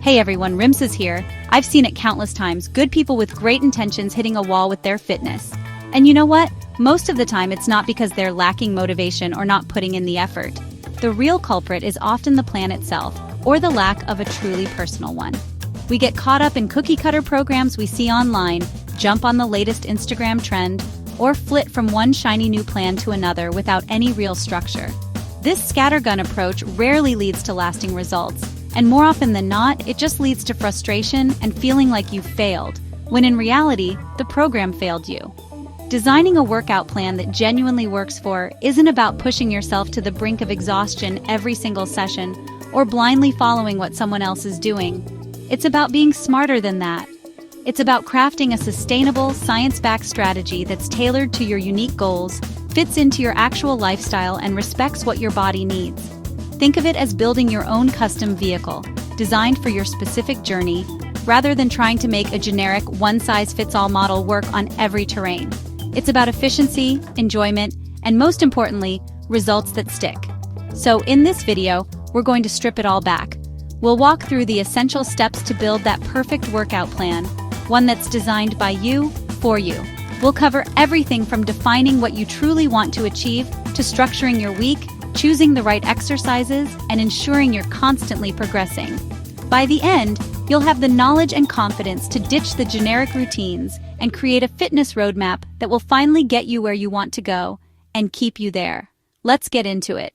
Hey everyone, Rimsa's here. I've seen it countless times, good people with great intentions hitting a wall with their fitness. And you know what? Most of the time it's not because they're lacking motivation or not putting in the effort. The real culprit is often the plan itself, or the lack of a truly personal one. We get caught up in cookie-cutter programs we see online, jump on the latest Instagram trend, or flit from one shiny new plan to another without any real structure. This scattergun approach rarely leads to lasting results, and more often than not, it just leads to frustration and feeling like you've failed, when in reality, the program failed you. Designing a workout plan that genuinely works isn't about pushing yourself to the brink of exhaustion every single session or blindly following what someone else is doing. It's about being smarter than that. It's about crafting a sustainable, science-backed strategy that's tailored to your unique goals, fits into your actual lifestyle, and respects what your body needs. Think of it as building your own custom vehicle, designed for your specific journey, rather than trying to make a generic one-size-fits-all model work on every terrain. It's about efficiency, enjoyment, and most importantly, results that stick. So in this video, we're going to strip it all back. We'll walk through the essential steps to build that perfect workout plan, one that's designed by you, for you. We'll cover everything from defining what you truly want to achieve to structuring your week, choosing the right exercises, and ensuring you're constantly progressing. By the end, you'll have the knowledge and confidence to ditch the generic routines and create a fitness roadmap that will finally get you where you want to go and keep you there. Let's get into it.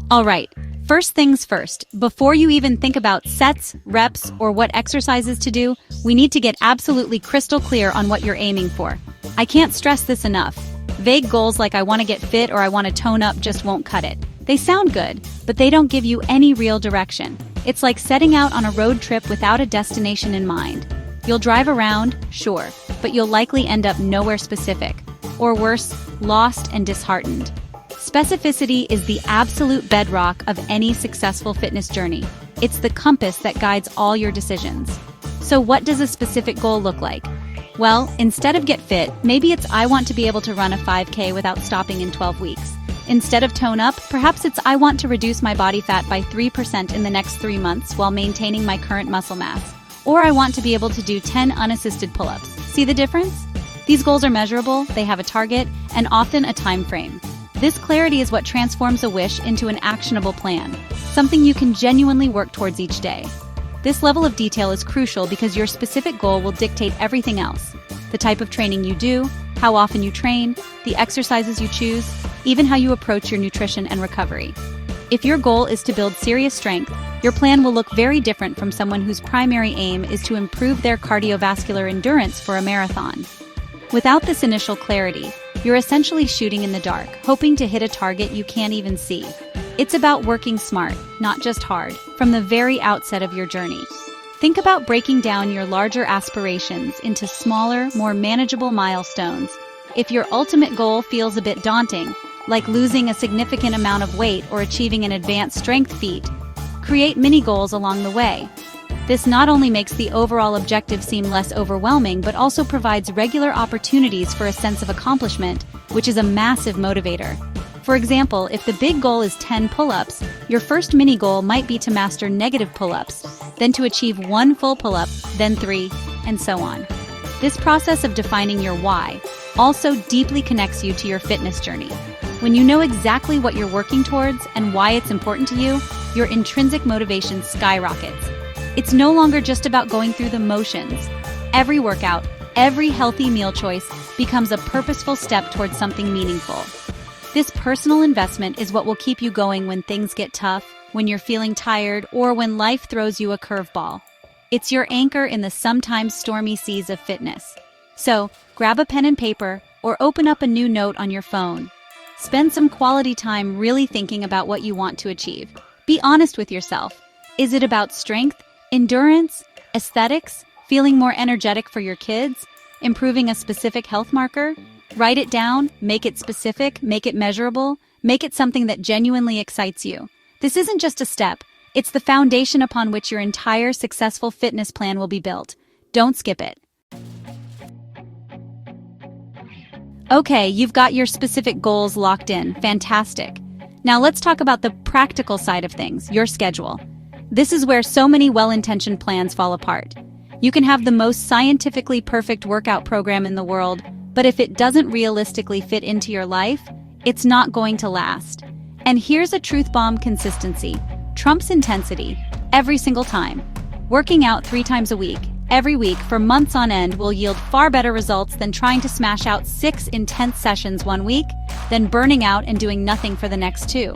All right, first things first. Before you even think about sets, reps, or what exercises to do, we need to get absolutely crystal clear on what you're aiming for. I can't stress this enough. Vague goals like I want to get fit or I want to tone up just won't cut it. They sound good, but they don't give you any real direction. It's like setting out on a road trip without a destination in mind. You'll drive around, sure, but you'll likely end up nowhere specific. Or worse, lost and disheartened. Specificity is the absolute bedrock of any successful fitness journey. It's the compass that guides all your decisions. So what does a specific goal look like? Well, instead of get fit, maybe it's I want to be able to run a 5K without stopping in 12 weeks. Instead of tone up, perhaps it's I want to reduce my body fat by 3% in the next 3 months while maintaining my current muscle mass. Or I want to be able to do 10 unassisted pull-ups. See the difference? These goals are measurable, they have a target, and often a time frame. This clarity is what transforms a wish into an actionable plan, something you can genuinely work towards each day. This level of detail is crucial because your specific goal will dictate everything else. The type of training you do, how often you train, the exercises you choose, even how you approach your nutrition and recovery. If your goal is to build serious strength, your plan will look very different from someone whose primary aim is to improve their cardiovascular endurance for a marathon. Without this initial clarity, you're essentially shooting in the dark, hoping to hit a target you can't even see. It's about working smart, not just hard, from the very outset of your journey. Think about breaking down your larger aspirations into smaller, more manageable milestones. If your ultimate goal feels a bit daunting, like losing a significant amount of weight or achieving an advanced strength feat, create mini goals along the way. This not only makes the overall objective seem less overwhelming, but also provides regular opportunities for a sense of accomplishment, which is a massive motivator. For example, if the big goal is 10 pull-ups, your first mini goal might be to master negative pull-ups, then to achieve 1 full pull-up, then 3, and so on. This process of defining your why also deeply connects you to your fitness journey. When you know exactly what you're working towards and why it's important to you, your intrinsic motivation skyrockets. It's no longer just about going through the motions. Every workout, every healthy meal choice becomes a purposeful step towards something meaningful. This personal investment is what will keep you going when things get tough, when you're feeling tired, or when life throws you a curveball. It's your anchor in the sometimes stormy seas of fitness. So, grab a pen and paper, or open up a new note on your phone. Spend some quality time really thinking about what you want to achieve. Be honest with yourself. Is it about strength, endurance, aesthetics, feeling more energetic for your kids, improving a specific health marker? Write it down, make it specific, make it measurable, make it something that genuinely excites you. This isn't just a step, it's the foundation upon which your entire successful fitness plan will be built. Don't skip it. Okay, you've got your specific goals locked in. Fantastic. Now let's talk about the practical side of things, your schedule. This is where so many well-intentioned plans fall apart. You can have the most scientifically perfect workout program in the world, but if it doesn't realistically fit into your life, it's not going to last. And here's a truth bomb: consistency trumps intensity every single time. Working out 3 times a week, every week for months on end will yield far better results than trying to smash out 6 intense sessions one week, then burning out and doing nothing for the next 2.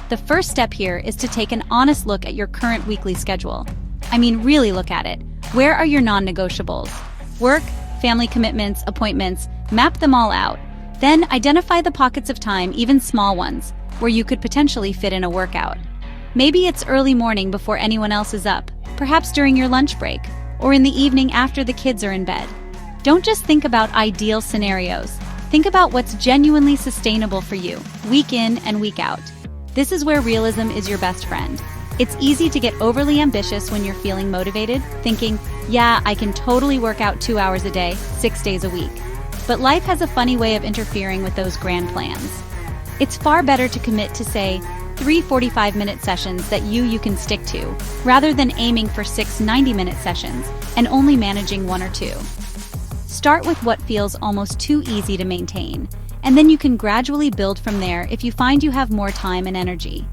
The first step here is to take an honest look at your current weekly schedule. I mean, really look at it. Where are your non-negotiables? Work, family commitments, appointments, map them all out. Then identify the pockets of time, even small ones, where you could potentially fit in a workout. Maybe it's early morning before anyone else is up, perhaps during your lunch break, or in the evening after the kids are in bed. Don't just think about ideal scenarios. Think about what's genuinely sustainable for you, week in and week out. This is where realism is your best friend. It's easy to get overly ambitious when you're feeling motivated, thinking, yeah, I can totally work out 2 hours a day, 6 days a week. But life has a funny way of interfering with those grand plans. It's far better to commit to, say, 3 45-minute sessions that you can stick to, rather than aiming for 6 90-minute sessions and only managing 1 or 2. Start with what feels almost too easy to maintain, and then you can gradually build from there if you find you have more time and energy.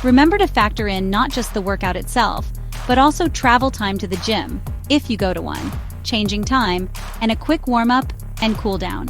Remember to factor in not just the workout itself, but also travel time to the gym, if you go to one, changing time, and a quick warm-up and cool down.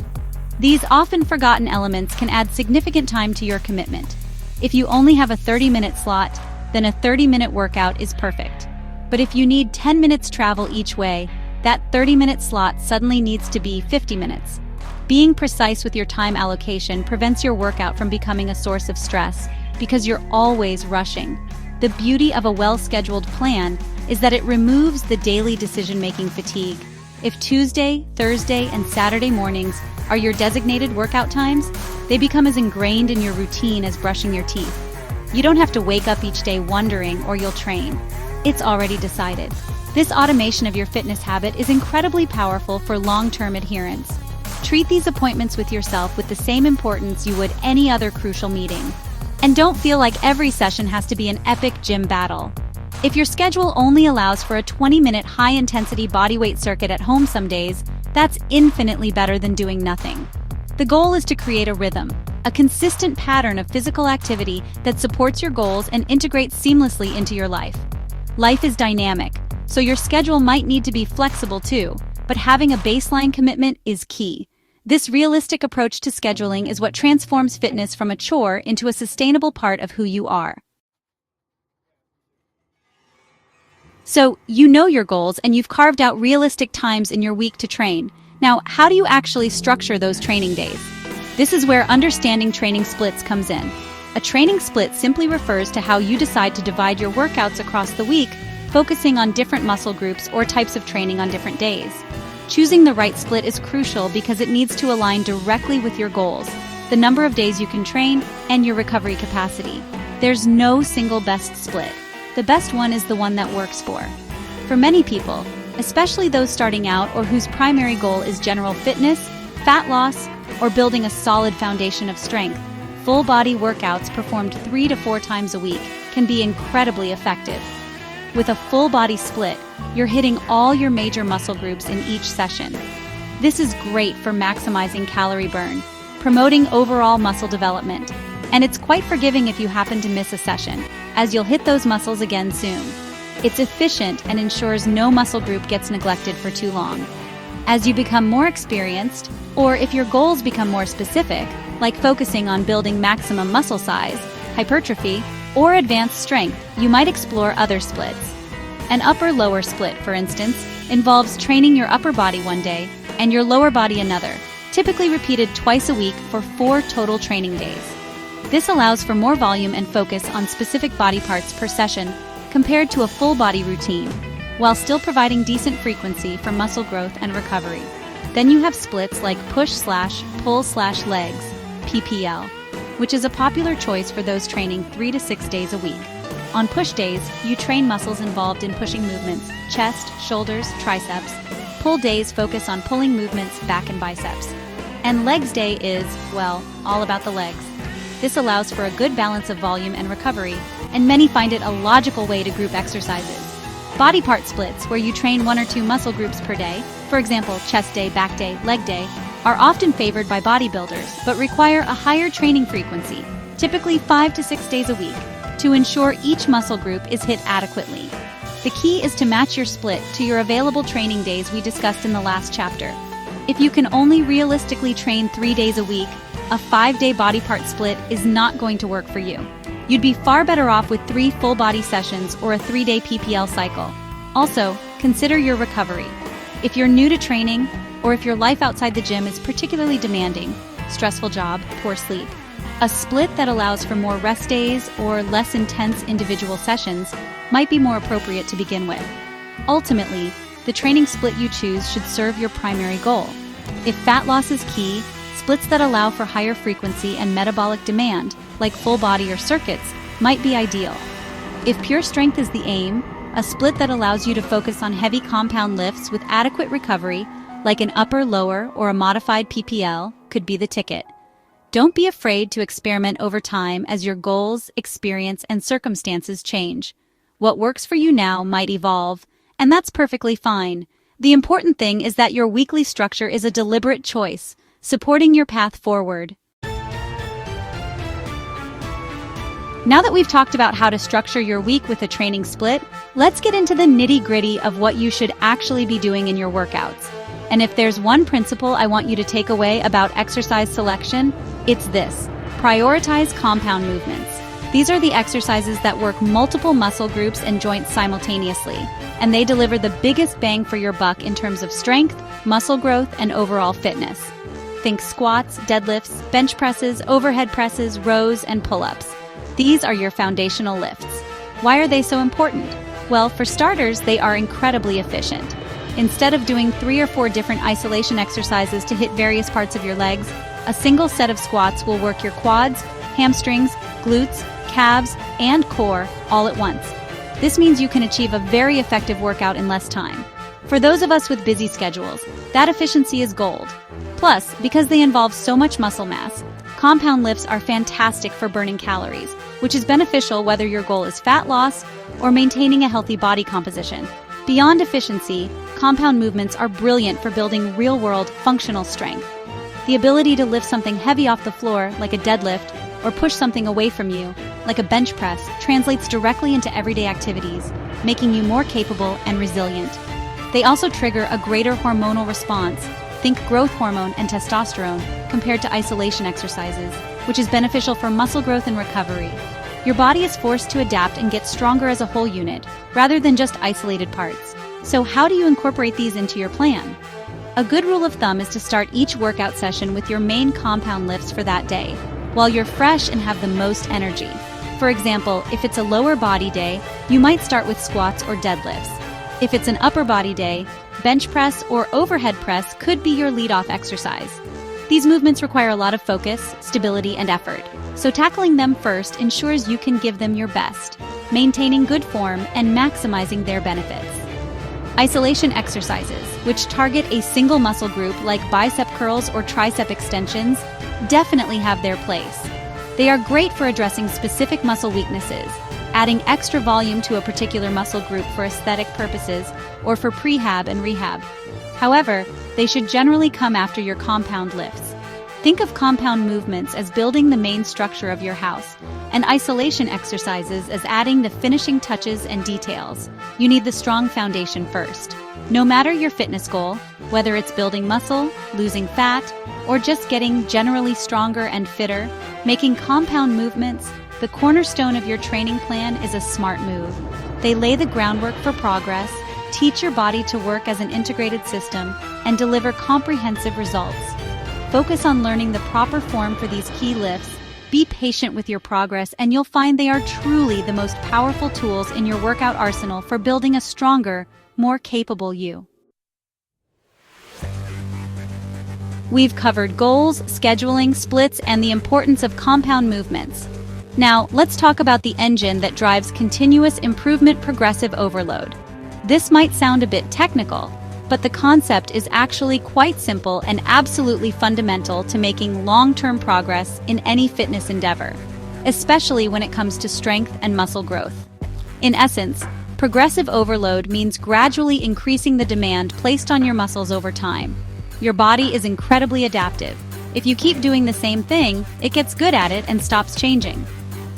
These often forgotten elements can add significant time to your commitment. If you only have a 30-minute slot, then a 30-minute workout is perfect. But if you need 10 minutes travel each way, that 30-minute slot suddenly needs to be 50 minutes. Being precise with your time allocation prevents your workout from becoming a source of stress because you're always rushing. The beauty of a well-scheduled plan is that it removes the daily decision-making fatigue. If Tuesday, Thursday, and Saturday mornings are your designated workout times, they become as ingrained in your routine as brushing your teeth. You don't have to wake up each day wondering or you'll train. It's already decided. This automation of your fitness habit is incredibly powerful for long-term adherence. Treat these appointments with yourself with the same importance you would any other crucial meeting. And don't feel like every session has to be an epic gym battle. If your schedule only allows for a 20-minute high-intensity bodyweight circuit at home some days, that's infinitely better than doing nothing. The goal is to create a rhythm, a consistent pattern of physical activity that supports your goals and integrates seamlessly into your life. Life is dynamic, so your schedule might need to be flexible too, but having a baseline commitment is key. This realistic approach to scheduling is what transforms fitness from a chore into a sustainable part of who you are. So, you know your goals and you've carved out realistic times in your week to train. Now, how do you actually structure those training days? This is where understanding training splits comes in. A training split simply refers to how you decide to divide your workouts across the week, focusing on different muscle groups or types of training on different days. Choosing the right split is crucial because it needs to align directly with your goals, the number of days you can train, and your recovery capacity. There's no single best split. The best one is the one that works for many people, especially those starting out or whose primary goal is general fitness, fat loss, or building a solid foundation of strength. Full body workouts performed 3 to 4 times a week can be incredibly effective. With a full body split, you're hitting all your major muscle groups in each session. This is great for maximizing calorie burn, promoting overall muscle development, and it's quite forgiving if you happen to miss a session, as you'll hit those muscles again soon. It's efficient and ensures no muscle group gets neglected for too long. As you become more experienced, or if your goals become more specific, like focusing on building maximum muscle size, hypertrophy, or advanced strength, you might explore other splits. An upper-lower split, for instance, involves training your upper body one day and your lower body another, typically repeated twice a week for 4 total training days. This allows for more volume and focus on specific body parts per session compared to a full body routine, while still providing decent frequency for muscle growth and recovery. Then you have splits like push/pull/legs, PPL, which is a popular choice for those training 3 to 6 days a week. On push days, you train muscles involved in pushing movements, chest, shoulders, triceps. Pull days focus on pulling movements, back and biceps. And legs day is, well, all about the legs. This allows for a good balance of volume and recovery, and many find it a logical way to group exercises. Body part splits, where you train 1 or 2 muscle groups per day, for example, chest day, back day, leg day, are often favored by bodybuilders, but require a higher training frequency, typically 5 to 6 days a week, to ensure each muscle group is hit adequately. The key is to match your split to your available training days we discussed in the last chapter. If you can only realistically train 3 days a week, a 5-day body part split is not going to work for you. You'd be far better off with 3 full body sessions or a 3-day PPL cycle. Also, consider your recovery. If you're new to training, or if your life outside the gym is particularly demanding, stressful job, poor sleep, a split that allows for more rest days or less intense individual sessions might be more appropriate to begin with. Ultimately, the training split you choose should serve your primary goal. If fat loss is key, splits that allow for higher frequency and metabolic demand, like full body or circuits, might be ideal. If pure strength is the aim, a split that allows you to focus on heavy compound lifts with adequate recovery, like an upper-lower or a modified PPL, could be the ticket. Don't be afraid to experiment over time as your goals, experience, and circumstances change. What works for you now might evolve, and that's perfectly fine. The important thing is that your weekly structure is a deliberate choice, supporting your path forward. Now that we've talked about how to structure your week with a training split, let's get into the nitty-gritty of what you should actually be doing in your workouts. And if there's one principle I want you to take away about exercise selection, it's this: prioritize compound movements. These are the exercises that work multiple muscle groups and joints simultaneously, and they deliver the biggest bang for your buck in terms of strength, muscle growth, and overall fitness. Think squats, deadlifts, bench presses, overhead presses, rows, and pull-ups. These are your foundational lifts. Why are they so important? Well, for starters, they are incredibly efficient. Instead of doing 3 or 4 different isolation exercises to hit various parts of your legs, a single set of squats will work your quads, hamstrings, glutes, calves, and core all at once. This means you can achieve a very effective workout in less time. For those of us with busy schedules, that efficiency is gold. Plus, because they involve so much muscle mass, compound lifts are fantastic for burning calories, which is beneficial whether your goal is fat loss or maintaining a healthy body composition. Beyond efficiency, compound movements are brilliant for building real-world functional strength. The ability to lift something heavy off the floor, like a deadlift, or push something away from you, like a bench press, translates directly into everyday activities, making you more capable and resilient. They also trigger a greater hormonal response, think growth hormone and testosterone, compared to isolation exercises, which is beneficial for muscle growth and recovery. Your body is forced to adapt and get stronger as a whole unit, rather than just isolated parts. So how do you incorporate these into your plan? A good rule of thumb is to start each workout session with your main compound lifts for that day, while you're fresh and have the most energy. For example, if it's a lower body day, you might start with squats or deadlifts. If it's an upper body day, bench press or overhead press could be your lead-off exercise. These movements require a lot of focus, stability, and effort, so tackling them first ensures you can give them your best, maintaining good form and maximizing their benefits. Isolation exercises, which target a single muscle group like bicep curls or tricep extensions, definitely have their place. They are great for addressing specific muscle weaknesses, adding extra volume to a particular muscle group for aesthetic purposes or for prehab and rehab. However, they should generally come after your compound lifts. Think of compound movements as building the main structure of your house, and isolation exercises as adding the finishing touches and details. You need the strong foundation first. No matter your fitness goal, whether it's building muscle, losing fat, or just getting generally stronger and fitter, making compound movements the cornerstone of your training plan is a smart move. They lay the groundwork for progress, teach your body to work as an integrated system, and deliver comprehensive results. Focus on learning the proper form for these key lifts, be patient with your progress, and you'll find they are truly the most powerful tools in your workout arsenal for building a stronger, more capable you. We've covered goals, scheduling, splits, and the importance of compound movements. Now, let's talk about the engine that drives continuous improvement progressive overload. This might sound a bit technical, but the concept is actually quite simple and absolutely fundamental to making long-term progress in any fitness endeavor, especially when it comes to strength and muscle growth. In essence, progressive overload means gradually increasing the demand placed on your muscles over time. Your body is incredibly adaptive. If you keep doing the same thing, it gets good at it and stops changing.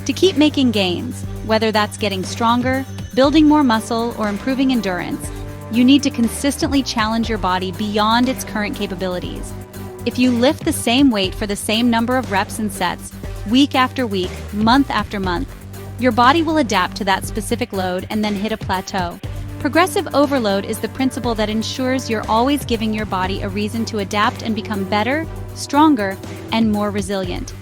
To keep making gains, whether that's getting stronger, building more muscle, or improving endurance, you need to consistently challenge your body beyond its current capabilities. If you lift the same weight for the same number of reps and sets, week after week, month after month, your body will adapt to that specific load and then hit a plateau. Progressive overload is the principle that ensures you're always giving your body a reason to adapt and become better, stronger, and more resilient.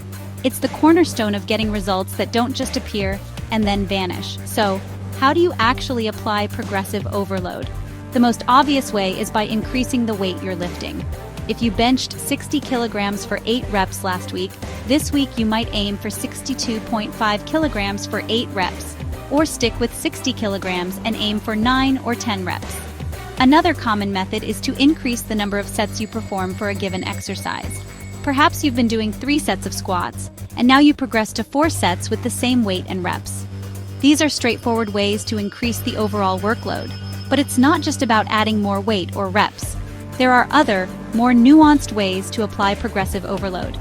It's the cornerstone of getting results that don't just appear and then vanish. So, how do you actually apply progressive overload? The most obvious way is by increasing the weight you're lifting. If you benched 60 kilograms for 8 reps last week, this week you might aim for 62.5 kilograms for 8 reps, or stick with 60 kilograms and aim for 9 or 10 reps. Another common method is to increase the number of sets you perform for a given exercise. Perhaps you've been doing 3 sets of squats, and now you progress to 4 sets with the same weight and reps. These are straightforward ways to increase the overall workload, but it's not just about adding more weight or reps. There are other, more nuanced ways to apply progressive overload.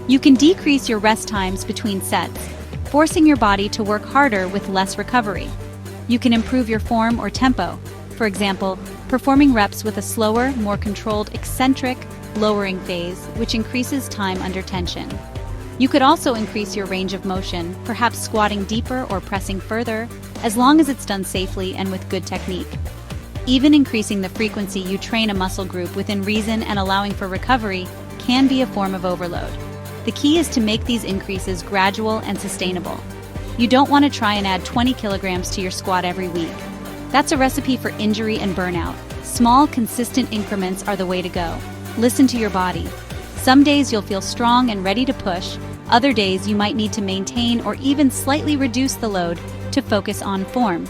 You can decrease your rest times between sets, forcing your body to work harder with less recovery. You can improve your form or tempo, for example, performing reps with a slower, more controlled eccentric, lowering phase, which increases time under tension. You could also increase your range of motion, perhaps squatting deeper or pressing further, as long as it's done safely and with good technique. Even increasing the frequency you train a muscle group within reason and allowing for recovery can be a form of overload. The key is to make these increases gradual and sustainable. You don't want to try and add 20 kilograms to your squat every week. That's a recipe for injury and burnout. Small, consistent increments are the way to go. Listen to your body. Some days you'll feel strong and ready to push. Other days you might need to maintain or even slightly reduce the load to focus on form.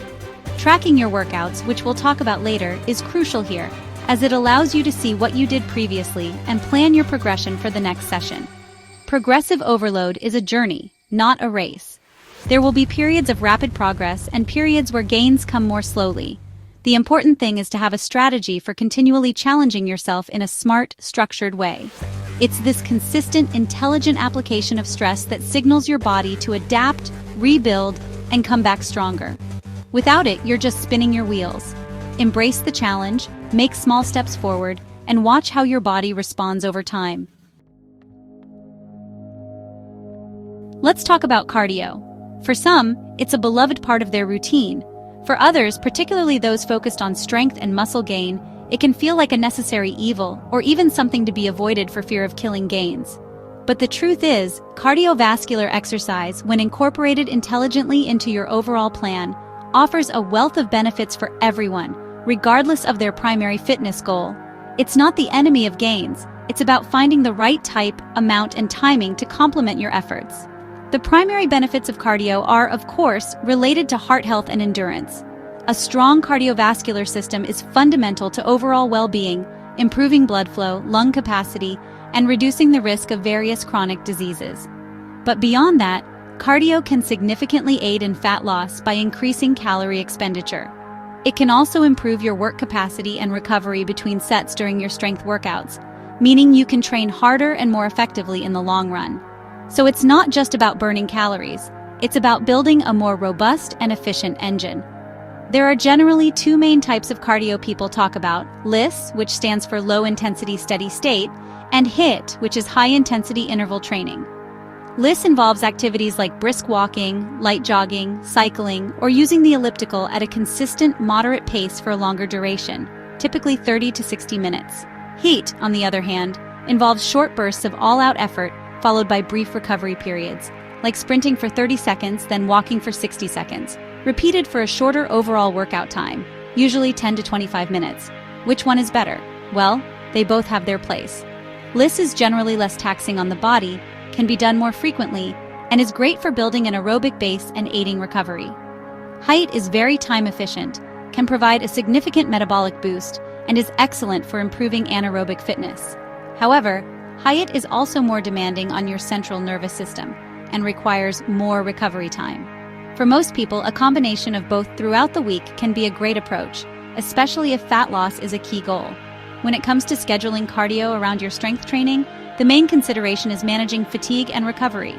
Tracking your workouts, which we'll talk about later, is crucial here, as it allows you to see what you did previously and plan your progression for the next session. Progressive overload is a journey, not a race. There will be periods of rapid progress and periods where gains come more slowly. The important thing is to have a strategy for continually challenging yourself in a smart, structured way. It's this consistent, intelligent application of stress that signals your body to adapt, rebuild, and come back stronger. Without it, you're just spinning your wheels. Embrace the challenge, make small steps forward, and watch how your body responds over time. Let's talk about cardio. For some, it's a beloved part of their routine. For others, particularly those focused on strength and muscle gain, it can feel like a necessary evil or even something to be avoided for fear of killing gains. But the truth is, cardiovascular exercise, when incorporated intelligently into your overall plan, offers a wealth of benefits for everyone, regardless of their primary fitness goal. It's not the enemy of gains. It's about finding the right type, amount, and timing to complement your efforts. The primary benefits of cardio are, of course, related to heart health and endurance. A strong cardiovascular system is fundamental to overall well-being, improving blood flow, lung capacity, and reducing the risk of various chronic diseases. But beyond that, cardio can significantly aid in fat loss by increasing calorie expenditure. It can also improve your work capacity and recovery between sets during your strength workouts, meaning you can train harder and more effectively in the long run. So it's not just about burning calories, it's about building a more robust and efficient engine. There are generally 2 main types of cardio people talk about: LISS, which stands for low intensity steady state, and HIIT, which is high intensity interval training. LISS involves activities like brisk walking, light jogging, cycling, or using the elliptical at a consistent, moderate pace for a longer duration, typically 30 to 60 minutes. HIIT, on the other hand, involves short bursts of all-out effort followed by brief recovery periods, like sprinting for 30 seconds, then walking for 60 seconds, repeated for a shorter overall workout time, usually 10 to 25 minutes. Which one is better? Well, they both have their place. LISS is generally less taxing on the body, can be done more frequently, and is great for building an aerobic base and aiding recovery. HIIT is very time efficient, can provide a significant metabolic boost, and is excellent for improving anaerobic fitness. However, HIIT is also more demanding on your central nervous system and requires more recovery time. For most people, a combination of both throughout the week can be a great approach, especially if fat loss is a key goal. When it comes to scheduling cardio around your strength training, the main consideration is managing fatigue and recovery.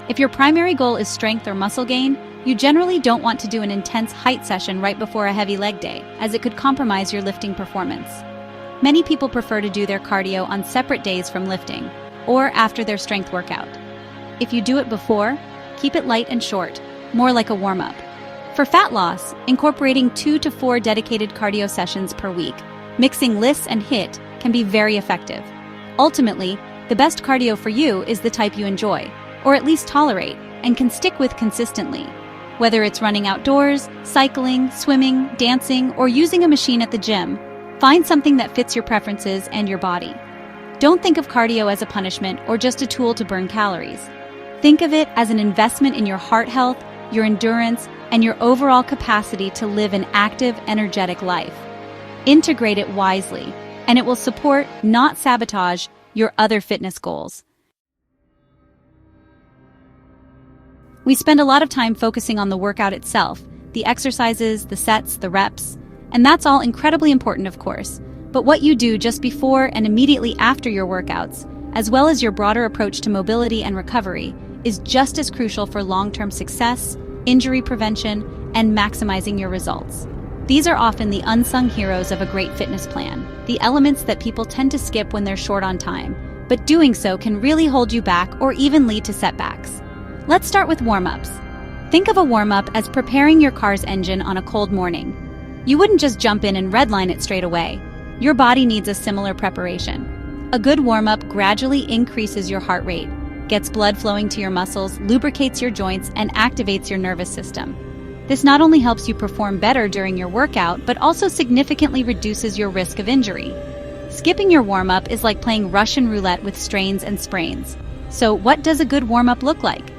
If your primary goal is strength or muscle gain, you generally don't want to do an intense HIIT session right before a heavy leg day, as it could compromise your lifting performance. Many people prefer to do their cardio on separate days from lifting, or after their strength workout. If you do it before, keep it light and short, more like a warm-up. For fat loss, incorporating 2 to 4 dedicated cardio sessions per week, mixing lifts and HIIT, can be very effective. Ultimately, the best cardio for you is the type you enjoy, or at least tolerate, and can stick with consistently. Whether it's running outdoors, cycling, swimming, dancing, or using a machine at the gym, find something that fits your preferences and your body. Don't think of cardio as a punishment or just a tool to burn calories. Think of it as an investment in your heart health, your endurance, and your overall capacity to live an active, energetic life. Integrate it wisely, and it will support, not sabotage, your other fitness goals. We spend a lot of time focusing on the workout itself, the exercises, the sets, the reps, and that's all incredibly important, of course. But what you do just before and immediately after your workouts, as well as your broader approach to mobility and recovery, is just as crucial for long-term success, injury prevention, and maximizing your results. These are often the unsung heroes of a great fitness plan, the elements that people tend to skip when they're short on time, but doing so can really hold you back or even lead to setbacks. Let's start with warm-ups. Think of a warm-up as preparing your car's engine on a cold morning. You wouldn't just jump in and redline it straight away. Your body needs a similar preparation. A good warm-up gradually increases your heart rate, gets blood flowing to your muscles, lubricates your joints, and activates your nervous system. This not only helps you perform better during your workout, but also significantly reduces your risk of injury. Skipping your warm-up is like playing Russian roulette with strains and sprains. So what does a good warm-up look like?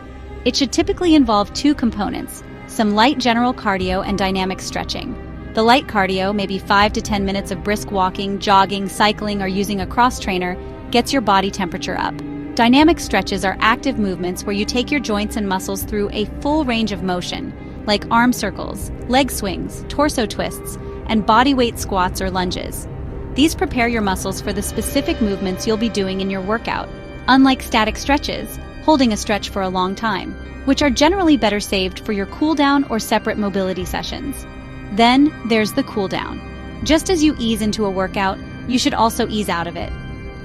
It should typically involve 2 components, some light general cardio and dynamic stretching. The light cardio, maybe 5 to 10 minutes of brisk walking, jogging, cycling, or using a cross trainer, gets your body temperature up. Dynamic stretches are active movements where you take your joints and muscles through a full range of motion, like arm circles, leg swings, torso twists, and bodyweight squats or lunges. These prepare your muscles for the specific movements you'll be doing in your workout, unlike static stretches, holding a stretch for a long time, which are generally better saved for your cool down or separate mobility sessions. Then there's the cool down. Just as you ease into a workout, you should also ease out of it.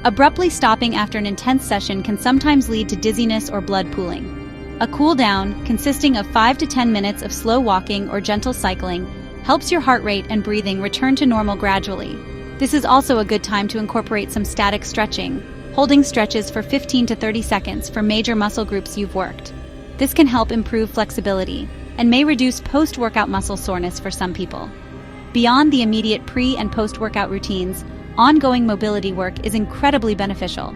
Abruptly stopping after an intense session can sometimes lead to dizziness or blood pooling. A cool down, consisting of 5 to 10 minutes of slow walking or gentle cycling, helps your heart rate and breathing return to normal gradually. This is also a good time to incorporate some static stretching, holding stretches for 15 to 30 seconds for major muscle groups you've worked. This can help improve flexibility and may reduce post-workout muscle soreness for some people. Beyond the immediate pre- and post-workout routines, ongoing mobility work is incredibly beneficial.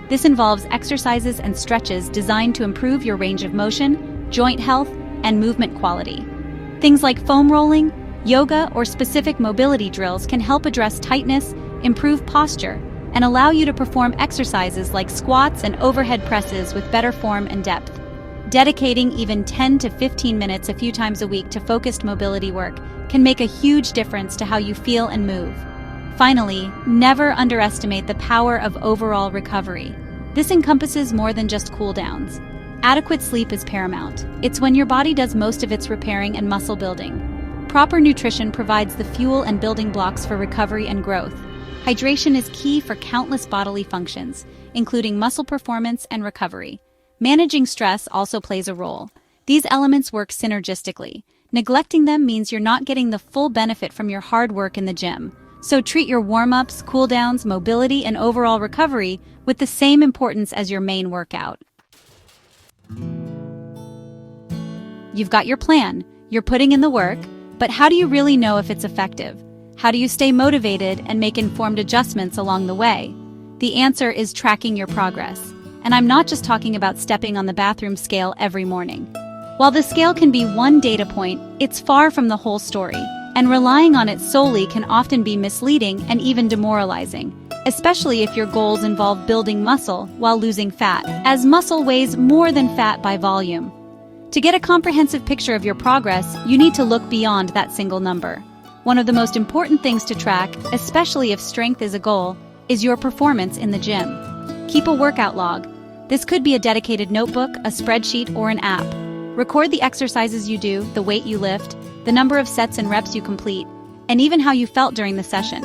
This involves exercises and stretches designed to improve your range of motion, joint health, and movement quality. Things like foam rolling, yoga, or specific mobility drills can help address tightness, improve posture, and allow you to perform exercises like squats and overhead presses with better form and depth. Dedicating even 10 to 15 minutes a few times a week to focused mobility work can make a huge difference to how you feel and move. Finally, never underestimate the power of overall recovery. This encompasses more than just cool downs. Adequate sleep is paramount. It's when your body does most of its repairing and muscle building. Proper nutrition provides the fuel and building blocks for recovery and growth. Hydration is key for countless bodily functions, including muscle performance and recovery. Managing stress also plays a role. These elements work synergistically. Neglecting them means you're not getting the full benefit from your hard work in the gym. So treat your warm-ups, cool-downs, mobility, and overall recovery with the same importance as your main workout. You've got your plan, you're putting in the work, but how do you really know if it's effective? How do you stay motivated and make informed adjustments along the way? The answer is tracking your progress. And I'm not just talking about stepping on the bathroom scale every morning. While the scale can be one data point, it's far from the whole story. and relying on it solely can often be misleading and even demoralizing, especially if your goals involve building muscle while losing fat, as muscle weighs more than fat by volume. To get a comprehensive picture of your progress, you need to look beyond that single number. One of the most important things to track, especially if strength is a goal, is your performance in the gym. Keep a workout log. This could be a dedicated notebook, a spreadsheet, or an app. Record the exercises you do, the weight you lift, the number of sets and reps you complete, and even how you felt during the session.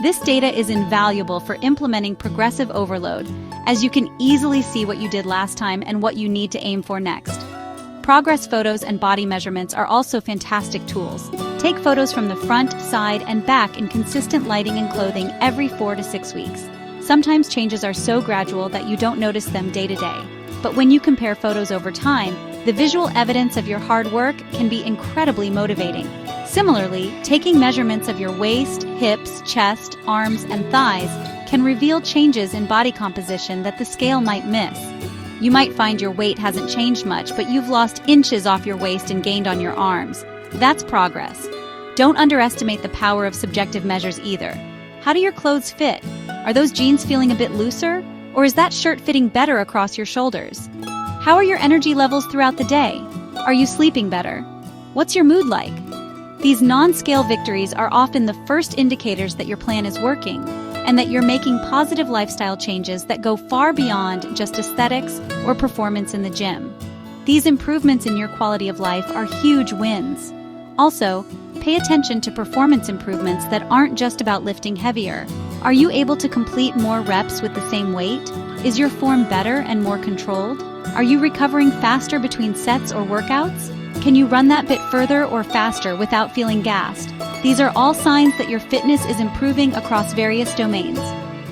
This data is invaluable for implementing progressive overload, as you can easily see what you did last time and what you need to aim for next. Progress photos and body measurements are also fantastic tools. Take photos from the front, side, and back in consistent lighting and clothing every 4 to 6 weeks. Sometimes changes are so gradual that you don't notice them day to day. But when you compare photos over time, the visual evidence of your hard work can be incredibly motivating. Similarly, taking measurements of your waist, hips, chest, arms, and thighs can reveal changes in body composition that the scale might miss. You might find your weight hasn't changed much, but you've lost inches off your waist and gained on your arms. That's progress. Don't underestimate the power of subjective measures either. How do your clothes fit? Are those jeans feeling a bit looser? Or is that shirt fitting better across your shoulders? How are your energy levels throughout the day? Are you sleeping better? What's your mood like? These non-scale victories are often the first indicators that your plan is working, and that you're making positive lifestyle changes that go far beyond just aesthetics or performance in the gym. These improvements in your quality of life are huge wins. Also, pay attention to performance improvements that aren't just about lifting heavier. Are you able to complete more reps with the same weight? Is your form better and more controlled? Are you recovering faster between sets or workouts? Can you run that bit further or faster without feeling gassed? These are all signs that your fitness is improving across various domains.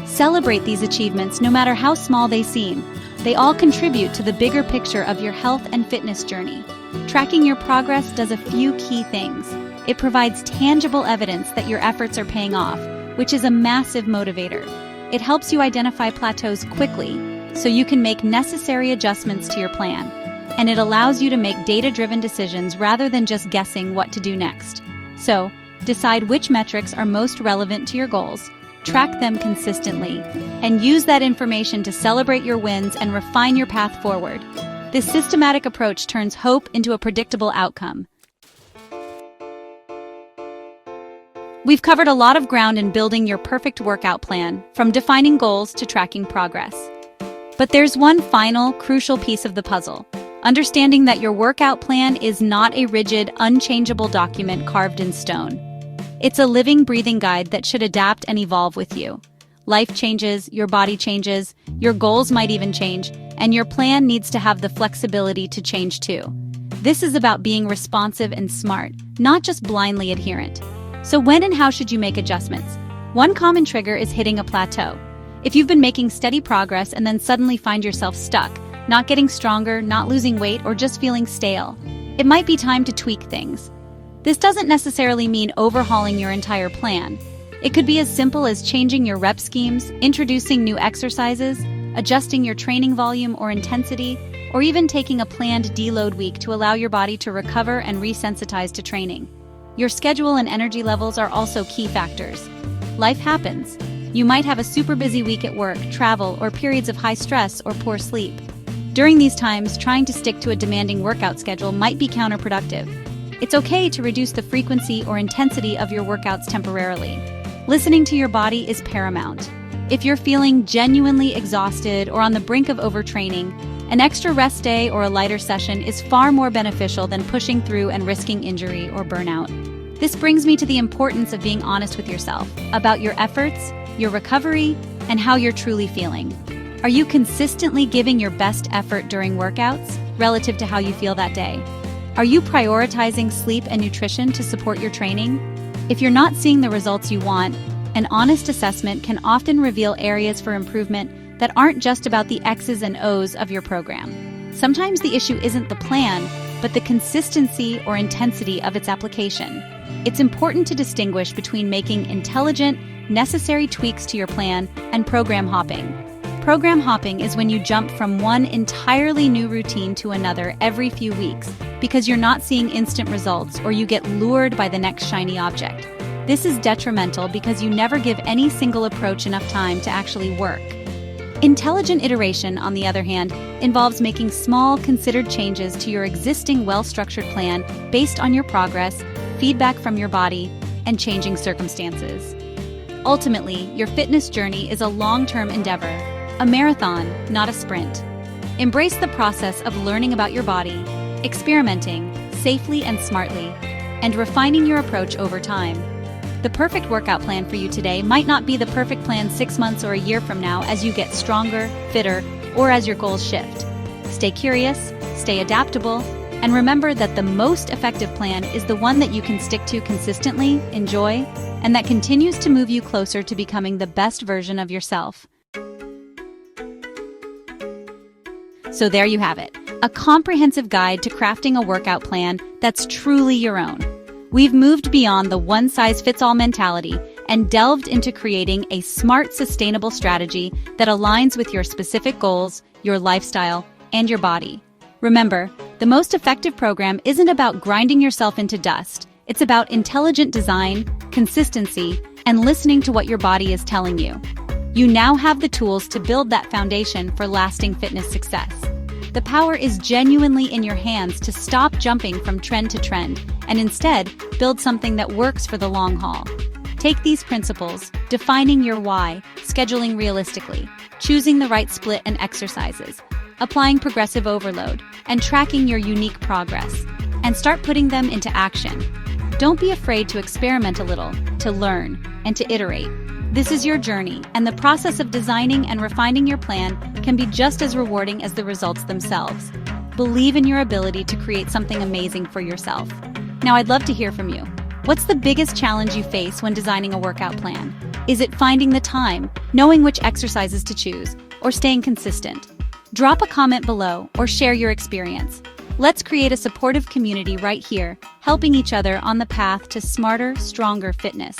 Celebrate these achievements no matter how small they seem. They all contribute to the bigger picture of your health and fitness journey. Tracking your progress does a few key things. It provides tangible evidence that your efforts are paying off, which is a massive motivator. It helps you identify plateaus quickly, so you can make necessary adjustments to your plan. And it allows you to make data-driven decisions rather than just guessing what to do next. So, decide which metrics are most relevant to your goals, track them consistently, and use that information to celebrate your wins and refine your path forward. This systematic approach turns hope into a predictable outcome. We've covered a lot of ground in building your perfect workout plan, from defining goals to tracking progress. But there's one final, crucial piece of the puzzle. Understanding that your workout plan is not a rigid, unchangeable document carved in stone. It's a living, breathing guide that should adapt and evolve with you. Life changes, your body changes, your goals might even change, and your plan needs to have the flexibility to change too. This is about being responsive and smart, not just blindly adherent. So when and how should you make adjustments? One common trigger is hitting a plateau. If you've been making steady progress and then suddenly find yourself stuck, not getting stronger, not losing weight, or just feeling stale, it might be time to tweak things. This doesn't necessarily mean overhauling your entire plan. It could be as simple as changing your rep schemes, introducing new exercises, adjusting your training volume or intensity, or even taking a planned deload week to allow your body to recover and resensitize to training. Your schedule and energy levels are also key factors. Life happens. You might have a super busy week at work, travel, or periods of high stress or poor sleep. During these times, trying to stick to a demanding workout schedule might be counterproductive. It's okay to reduce the frequency or intensity of your workouts temporarily. Listening to your body is paramount. If you're feeling genuinely exhausted or on the brink of overtraining, an extra rest day or a lighter session is far more beneficial than pushing through and risking injury or burnout. This brings me to the importance of being honest with yourself about your efforts, your recovery, and how you're truly feeling. Are you consistently giving your best effort during workouts relative to how you feel that day? Are you prioritizing sleep and nutrition to support your training? If you're not seeing the results you want, an honest assessment can often reveal areas for improvement that aren't just about the X's and O's of your program. Sometimes the issue isn't the plan, but the consistency or intensity of its application. It's important to distinguish between making intelligent, necessary tweaks to your plan and program hopping. Program hopping is when you jump from one entirely new routine to another every few weeks because you're not seeing instant results or you get lured by the next shiny object. This is detrimental because you never give any single approach enough time to actually work. Intelligent iteration, on the other hand, involves making small, considered changes to your existing well-structured plan based on your progress, feedback from your body, and changing circumstances. Ultimately, your fitness journey is a long-term endeavor, a marathon, not a sprint. Embrace the process of learning about your body, experimenting safely and smartly, and refining your approach over time. The perfect workout plan for you today might not be the perfect plan 6 months or a year from now as you get stronger, fitter, or as your goals shift. Stay curious, stay adaptable, and remember that the most effective plan is the one that you can stick to consistently, enjoy, and that continues to move you closer to becoming the best version of yourself. So there you have it, a comprehensive guide to crafting a workout plan that's truly your own. We've moved beyond the one-size-fits-all mentality and delved into creating a smart, sustainable strategy that aligns with your specific goals, your lifestyle, and your body. Remember, the most effective program isn't about grinding yourself into dust. It's about intelligent design, consistency, and listening to what your body is telling you. You now have the tools to build that foundation for lasting fitness success. The power is genuinely in your hands to stop jumping from trend to trend and instead build something that works for the long haul. Take these principles, defining your why, scheduling realistically, choosing the right split and exercises, applying progressive overload, and tracking your unique progress, and start putting them into action. Don't be afraid to experiment a little, to learn, and to iterate. This is your journey, and the process of designing and refining your plan can be just as rewarding as the results themselves. Believe in your ability to create something amazing for yourself. Now, I'd love to hear from you. What's the biggest challenge you face when designing a workout plan? Is it finding the time, knowing which exercises to choose, or staying consistent? Drop a comment below or share your experience. Let's create a supportive community right here, helping each other on the path to smarter, stronger fitness.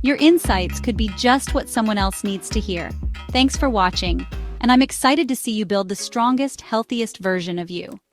Your insights could be just what someone else needs to hear. Thanks for watching, and I'm excited to see you build the strongest, healthiest version of you.